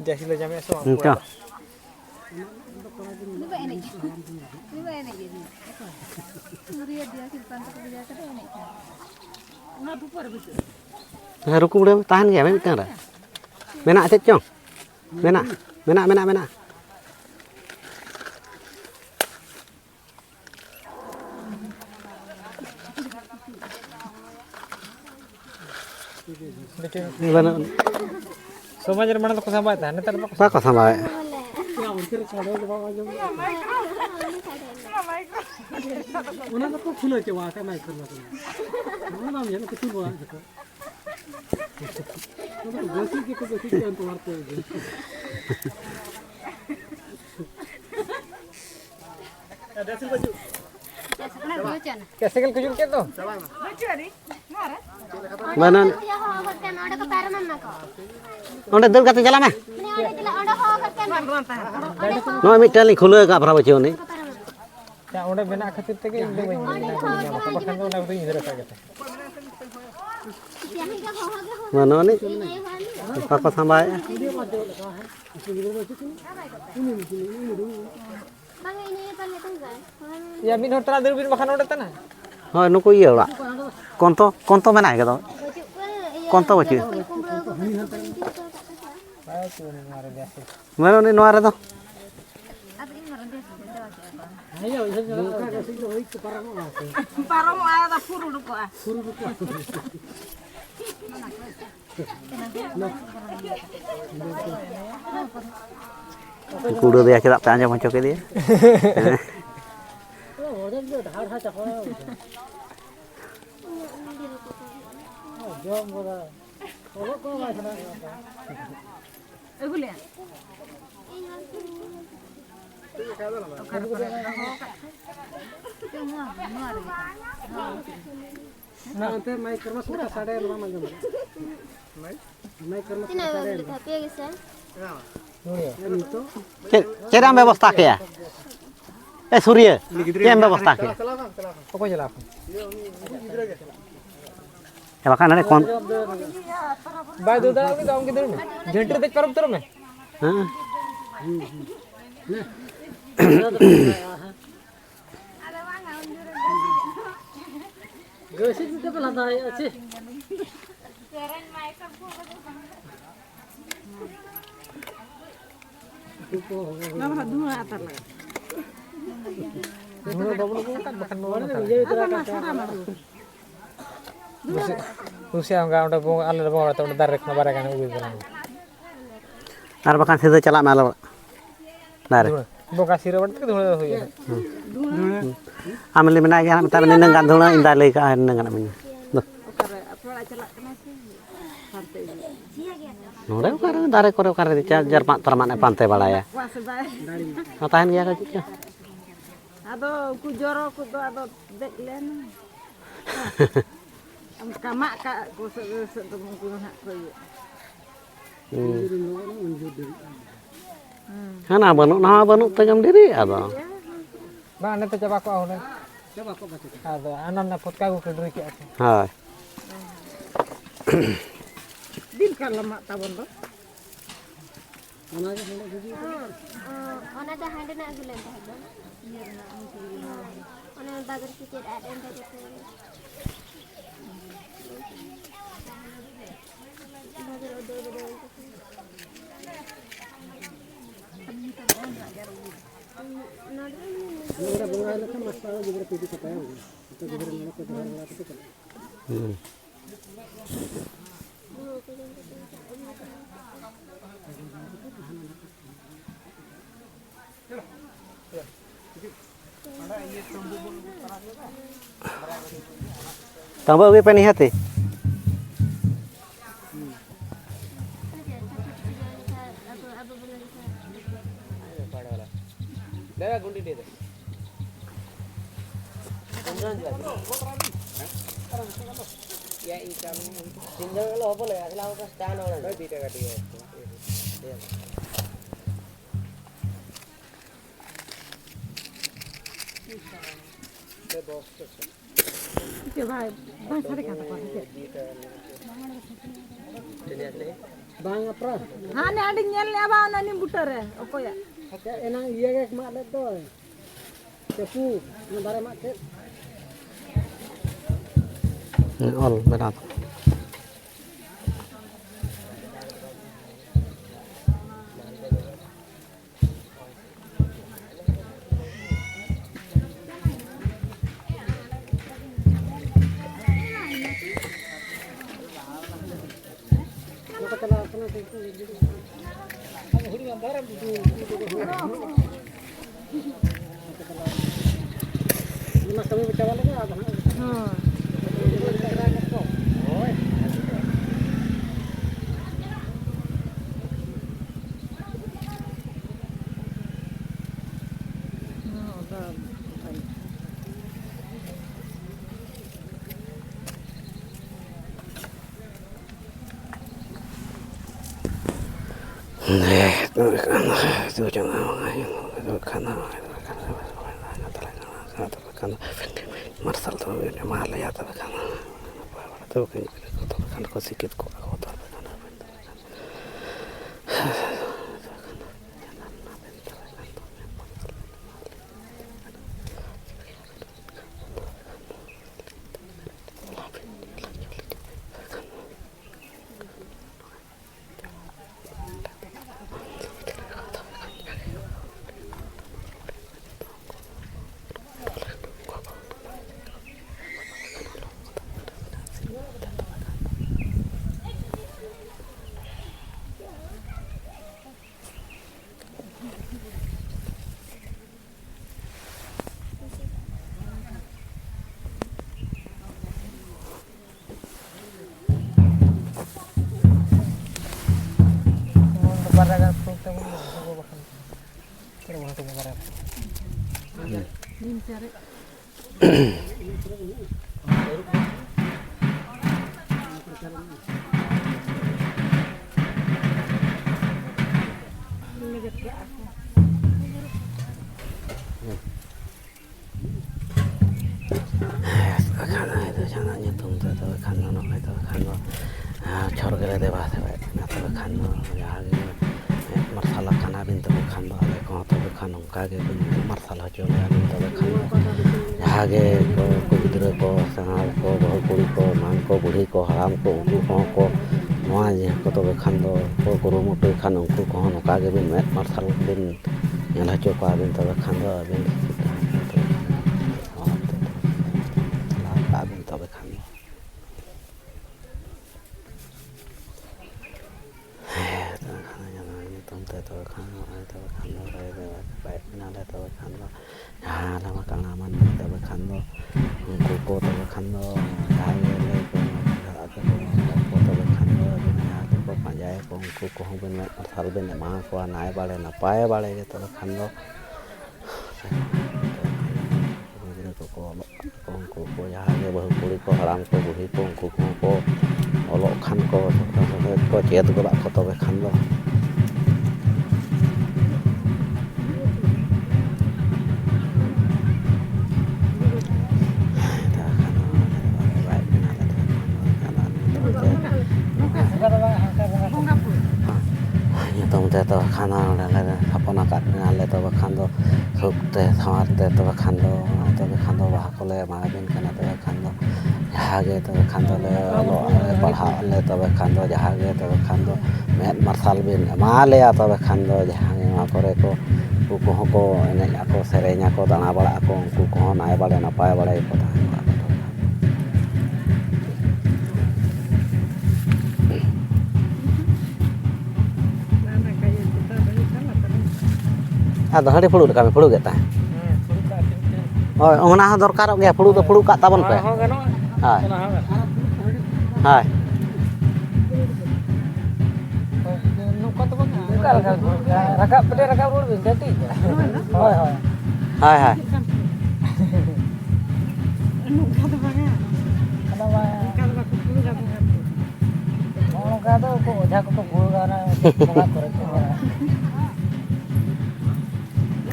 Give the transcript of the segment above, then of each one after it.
Jadi lo jamnya so. Enggak. Ini baik nih. Ini baik nih jadi. Muria dia simpan ke dia ke ini. Enggak bupar betul. Nah, ruku udah tahan ya, memang kan? Menak cek cong. Menak. Mana? Semua jadi mana tuh sampai tah? Nanti apa? Apa sampai? Una तो फूल है वहाँ का नहीं करना तो ना नाम ये ना कुछ बोला देखो मतलब जैसे कि कुछ ऐसी क्या तो मारते हैं जैसे बच्चू कैसे कल कुछ क्या तो? Mana? Onde dul kata jalan mah? No, mitra ni khulu ka berapa jauh ni? Ya udah benak kecil tegi itu banyak. Bahkan udah itu ini terasa gitu. Mana ni? Apa sampai? Ya min hotel ada bin bahkan udah tanah. Oh, nuku iya lah. Konto mana gitu? Konto baca. Mana ni nuara tu? ayo ये जो का कैसे जो एक परम आते Parang mo ada puro ko ah. Kudu dia kita tanya macam ke dia. oh dia जो ढाल था चको जो बोला वो को बात ना Egulia. ना अंते मैं कर्म सुटा साढ़े नौ में जम मैं कर्म सुटा साढ़े ये तो Cara व्यवस्था क्या? Surya. Yang व्यवस्था क्या? Pokok jalan. Ya bahkan ada kon. Baik tu dah kita orang kita ni. Gentle dek perut terus me. Hah? Gas भी तो पलाता है अच्छे Nama dua atar lah. Dulu double kan bahkan mau. ये इतना का Rusia enggak udah bunga ala bunga atau udah tarik nabar kan udah bilang. Ar bahkan situ celak malu. Nar. Bunga sirah berarti itu udah hujan. Ambil mana ya? Tapi neng kan dulu indah lagi kan neng kan namanya. Nore kare dare kore kare jar permane pantai balaya. Matahan dia kan cik. Ado ku joro ku do ado dek len. Am kamak ka ku se ku nak ku. Kana banu tegam diri ada. Bang nanti coba aku awalnya. जब आपको बचे Ada anak nak pot kagu kedua kia. Hai. Din kan lemak tabon to. खाना के खाना दीजिए Ona dah hande nak gulan dah ada. Ona bagar sikit ada enda gitu. Bagar odol-odol. मेरा बंगाल का मसाला जिधर पीटी पकाया होगा तो जिधर मैंने को धरा लगा तो Tambah we pani hati. Dah gundi dia. Ya ikan tinggal lo apa le? Kalau ke stand orang. Tidak kati. bang apa? Hane adi nyel le aba ona ni butare okoya. Oke, enang iya guys mak lihat tuh. Cepu, ngebare mak cep. ol berat Maka kena cepu. Ini mas kami bicara lagi apa? itu jangan itu karena marsal tuh ini mahal ya tapi karena tuh kan kok sedikit kok kotor chor gele de ba na to khan no ya ge marsala khana bin to khan do ale ko to khan ka ge bin marsala jo ya bin to khan ya ge ko gidra ko sangal ko bahul kuri ko man ko budi ko haram ko unku ko noa je ko to khan do ko kurumu to khan unku ko no ka ge bin marsal bin nyala jo ko bin to khan do bin bin to khan to khan to khan do baik na le to khan do ya la ma kang aman to khan do ko to khan do ya le ko ko to khan do ya to pa jae ko hong ben thal ben ma ko nai bale na pae bale ge to khan do ko ya ge bahu kuri ko haram ko budi ko olok khan ko chet ko ba ko to khan do to khana le apona kat le to khan do suk te thamar te to khan do ba ko le ma bin kana to khan do ya ge to khan do le padha le to khan do ya ge to khan do met marsal bin ma le ya to khan do ya ge ma kore ko ko ene ako serenya ko dana bala ako unku ko nai bale na pae bale ko ta ᱟᱫᱚ ᱦᱟᱺᱰᱤ ᱯᱷᱩᱲᱩᱜ ᱞᱮᱠᱟ ᱯᱷᱩᱲᱩᱜ ᱜᱮ ᱛᱟᱦᱮᱸ ᱦᱳᱭ ᱚᱱᱟ ᱦᱚᱸ ᱫᱚᱨᱠᱟᱨᱚᱜ ᱜᱮᱭᱟ ᱯᱷᱩᱲᱩᱜ ᱫᱚ ᱯᱷᱩᱲᱩᱜ ᱠᱟᱜ ᱛᱟᱵᱚᱱ ᱯᱮ ᱦᱚᱸ ᱜᱟᱱᱚᱜᱼᱟ ᱦᱳᱭ ᱚᱱᱟ ᱦᱚᱸ ᱦᱳᱭ ᱱᱚᱝᱠᱟ ᱛᱚ ᱚᱱᱠᱟ ᱞᱮᱠᱟ ᱨᱟᱠᱟᱵ ᱯᱮᱴᱮ ᱨᱟᱠᱟᱵ ᱨᱩᱣᱟᱹᱲ ᱵᱤᱱ ᱡᱟᱹᱛᱤ ᱦᱳᱭ ᱦᱳᱭ ᱦᱳᱭ ᱦᱳᱭ Nungka do banga. ᱚᱱᱟ ᱢᱟ Nungka do baku pulu ga banga. ᱚᱱᱠᱟ ᱫᱚ ᱠᱚ ᱚᱡᱷᱟ ᱠᱚᱠᱚ ᱵᱷᱩᱲᱜᱟ ᱚᱱᱟ ᱵᱚᱸᱜᱟ ᱠᱚᱨᱮ ᱠᱚ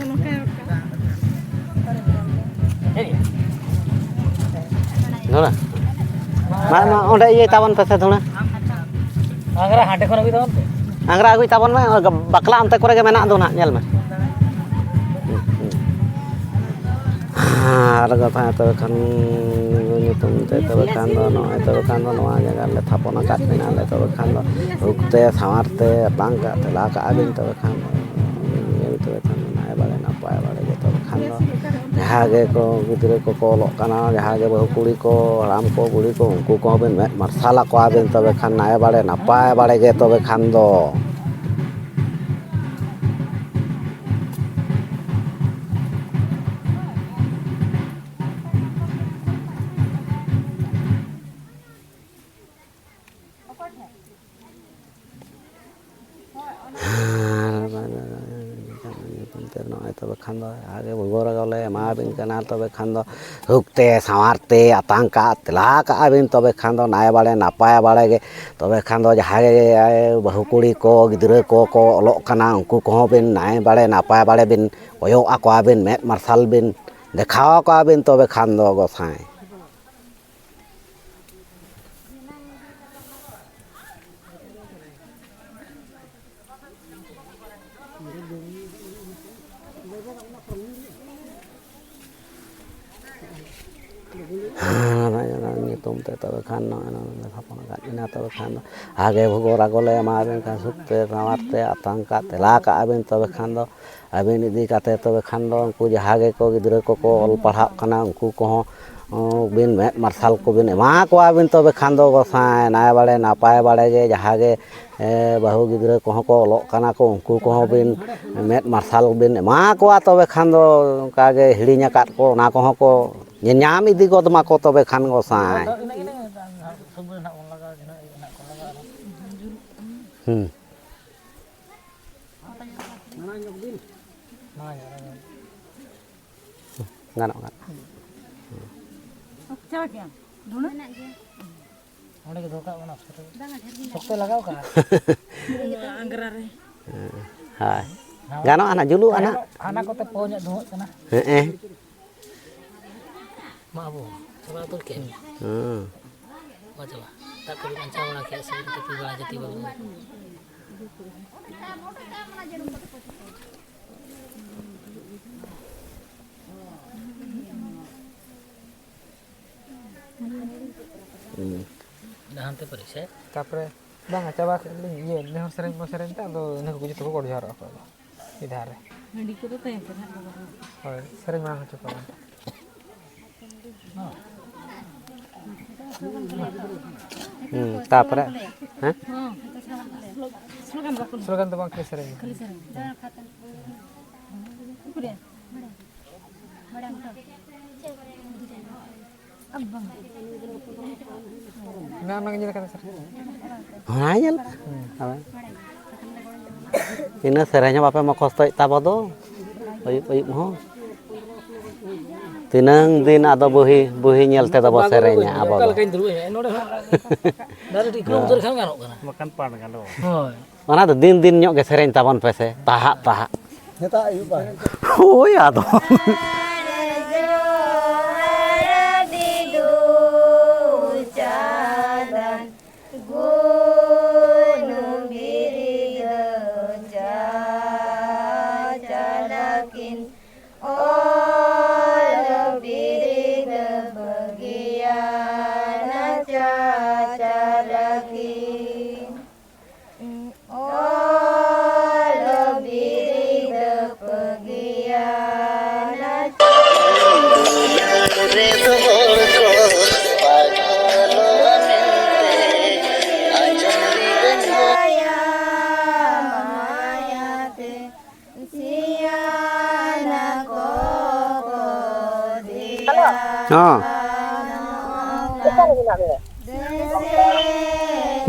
Nungka ᱦᱮᱸ धुना मा ओंडे इये ताबन पे से धुना आगरा हाटे खन अगुई तबन आंगरा अगुई ताबन में बकला अंते करे के मेना दो ना नेल में आर कथा तबे Khan nyutum te tebe khan do noy tebe khan do noa jaga le thapon akat mena le tebe khan do ukte samar te bangka te la ka abin tebe khan do ye tebe khan na bale na pa bale ge tebe khan do jaha ge ko gidre ko ko olok kana jaha ge bahu kuri ko ram ko buri ko unku ko ben marsala ko abin tebe khan na bale na pa bale ge tebe khan do तब खान आगे भगोर गले मा बिन कना तब खान हुकते सावरते आतंका तला का बिन तब खान नाय बाड़े नापाय बाड़े गे तब खान जहाँ बहु कुड़ी को गिद्रे को ओलोक कना उनको को बिन नाय बाड़े नापाय बाड़े बिन कोयो आको बिन मेद मार्शल बिन देखाओ को बिन तब खान गोसाई nyutum te tebe khan no thapon akat ina tebe khan age bhogora gole ma ben ka sukte samarte atangka tela ka abin tebe khan do abin idi kate tebe khan do unku jahage ko gidre ko ol parhak kana unku ko bin met marsal ko bin ema ko abin tebe khan do gosai nay bale napay bale ge jahage bahu gidre ko ko olok kana ko unku ko bin met marsal bin ema ko tebe khan do kage hirinya kat ko na ko ko nyam idi ko ma ko tebe khan gosai ganok kan onde ke doka ona sokte lagao ka angra re hai ganok anak julu anak anak kote ponya dohot kana ma abu coba atur ke ma coba tak kali kancang wala ke sing tepi wala jati babu dah hantu periksa tapre bang coba ye ne sering ta do ne ko jitu ko jaro ko idare handi ko to tayang kana hoy sering mang coba tapre ha slogan to bang ke sering nang nyel kata sering hanyal ina serenya bape makostoi tabodo oyuk ho tinang din ado buhi nyel te do serenya abo kal kain dulu ya node dari di kilometer kan ganok kana makan pan kan do hoy mana do din nyok ge sereng tabon pese tahak nyata ayu ba oh ya do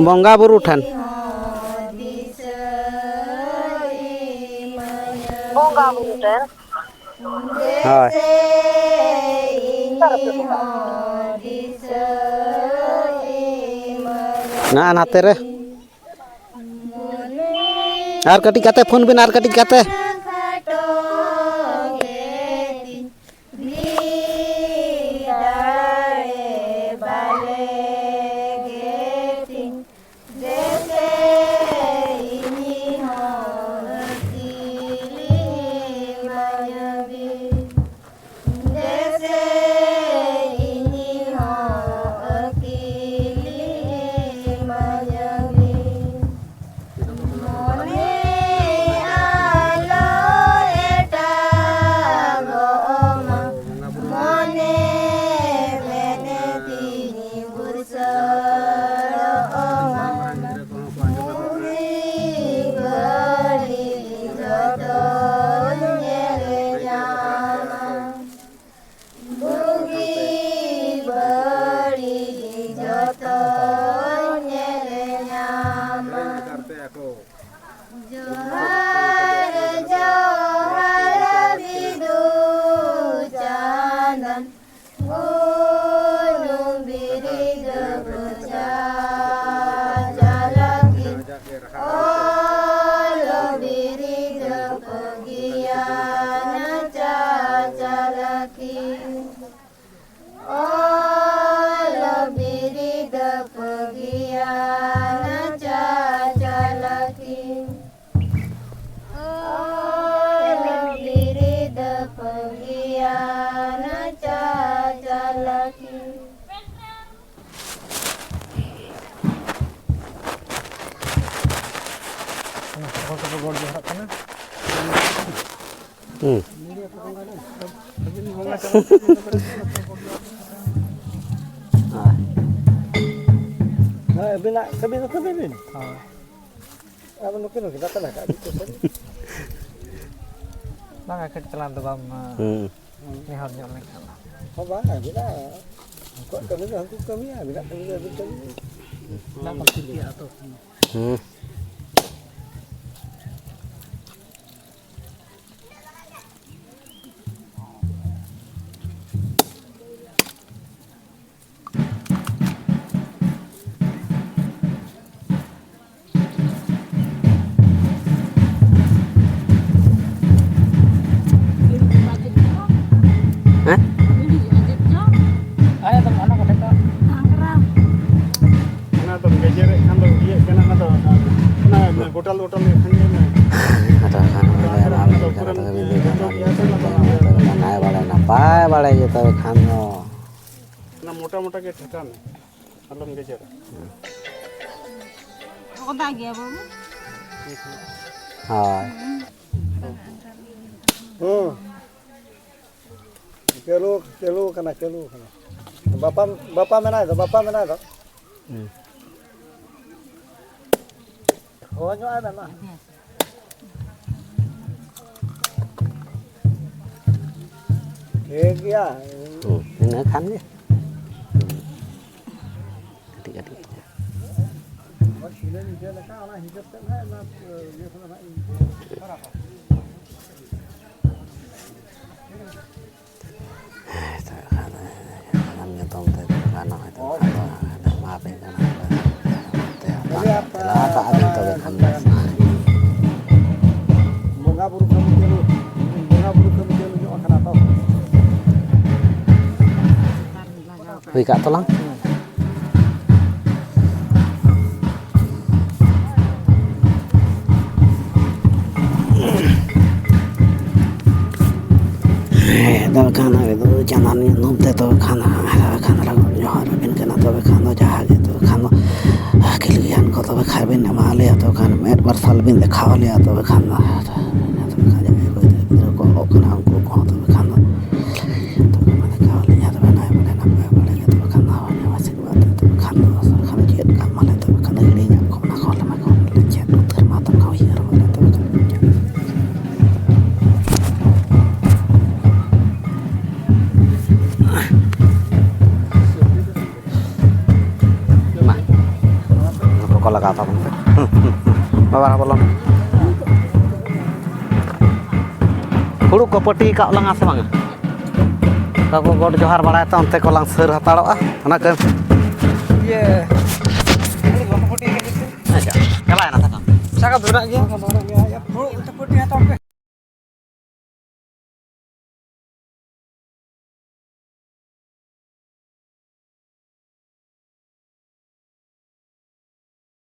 bongga buru than hoy na anate re ar katik kate phone bin ar katik kate Gian cacalaki Olo birida pegian cacalaki Olo birida pegian cacalaki Bang akhir telan tuh bang nihor nyok lagi. Nak maksud dia atau? Ayo teman anak kata napai balai gitu kan ना मोटा मोटा के ठेका में अलम के जरा Kota gaya babu हाँ Kelu kena bapak mana itu oh nyo ada mah ya ini kan ya adik-adik bunga buru kamu kelu nyo akan apa Wih kak tolong tebe khana itu jangan numte tebe khana lagu johar bin kana tebe khana jahage tebe khana kilian ko tebe khaibin ma le tebe khana met barsal bin dekhaw le tebe khana tebe khana ko kana ko ko tebe khana tebe ma dekhaw le tebe nai bale na bale tebe khana ne wasik ba tebe khana khana jet kamal tebe khana le nya ko na ko ma ko le jet ter ma tebe kau hier ma tebe kalau kata pun, bawa belum. Hulu ko poti ka ulang asa bang. Kako god johar balai ta onte ko lang seur hatalo ana ke. Iya. Ini gua putih kayak gitu. Aja. Kala na ta. Saka berak ya. Hulu putih atau apa?